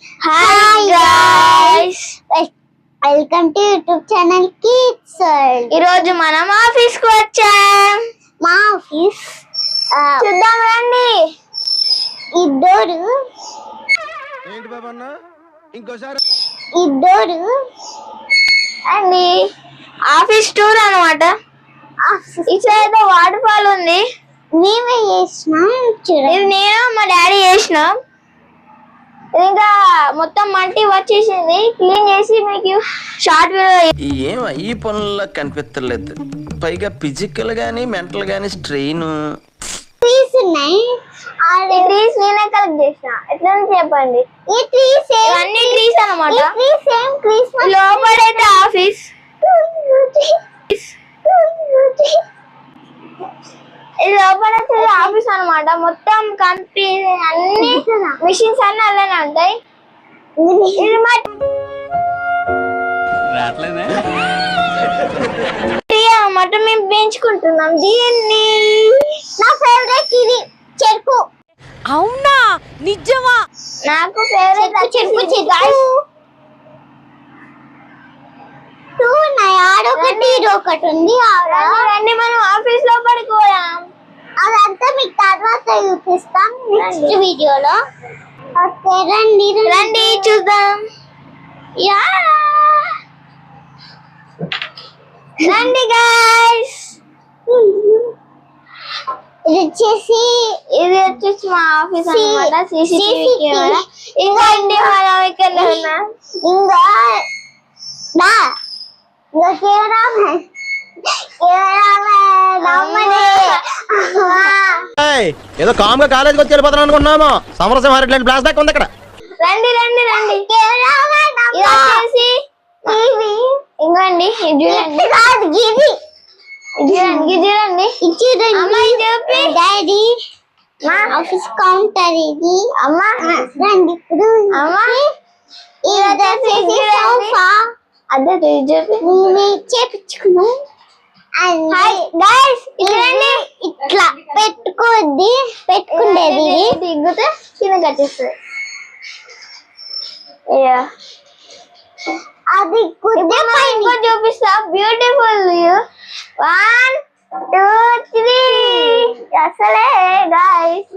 Hi guys, welcome to YouTube channel kids world. ఈ రోజు మనం ఆఫీస్ కు వచ్చాం. మా ఆఫీస్ చూద్దాం రండి. ఇద్దరు ఏంటి బాబన్న ఇంకోసారి ఇద్దరు అండి ఆఫీస్ టూర్ అన్నమాట. ఇట్లా వాటర్ ఫాల్ ఉంది, మేమే చేసినాం. ఇది నేను మా డాడీ చేసినాం. ఇంకా మొత్తం మట్టి వచ్చేసింది, క్లీన్ చేసి మీకు షార్ట్ ఏం ఈ పనుల్లో కనిపించలేదు. పైగా ఫిజికల్ గానీ మెంటల్ గానీ స్ట్రెయిన్. ట్రీస్ ఉన్నాయి, ట్రీస్ నేనే కలెక్ట్ చేసిన. ఎట్లా చెప్పండి, ఈ ట్రీస్ అన్ని ట్రీస్ అన్నమాట. లోపలైతే ఆఫీస్, ఇది లోపల ఆఫీస్ అన్నమాట. మొత్తం కంపెనీ అన్ని మిషన్స్ అన్ని అలానే ఉంటాయి. ఇది అన్నమాట, మేము పెంచుకుంటున్నాం దీన్ని. నా ఫేవరెట్ ఇది చెరుకు. అవునా, నిజమా? నాకు ఫేవరెట్ చెరుకు. ఒకటి ఉంది. రండి మనం ఆఫీస్ లో పడుకోయాం. అదంతా మీకు తర్వాత చూపిస్తాం నెక్స్ట్ వీడియోలో. ఓకే రండి రండి చూద్దాం. యా రండి గైస్. ఇది వచ్చేసి మా ఆఫీస్ అన్నమాట. CCTV camera. ఇంకా అండి మనం ఇక్కడ ఉన్నాం. ఏదో కామ్ గా కాలేజీకి వచ్చి వెళ్ళిపోతాను అనుకున్నాము. సమరసింహారెడ్డి లాంటి ఫ్లాష్ బ్యాక్ ఉంది ఇక్కడ. రండి రండి రండి. ఇది వచ్చేసి ఇంకోండి, ఇది చూడండి. అమ్మాయి చూపి డాడీ మా ఆఫీస్ కౌంటర్ ఇది. అమ్మ రండి ఇప్పుడు. అమ్మ ఇది వచ్చేసి సోఫా. అదే చేపించుకున్నాం. ఇట్లా పెట్టుకునేది దిగుతే కింద కట్టేస్తుంది. అది ఇంకో చూపిస్తా. Beautiful view. 1 2 3 అసలే గైస్.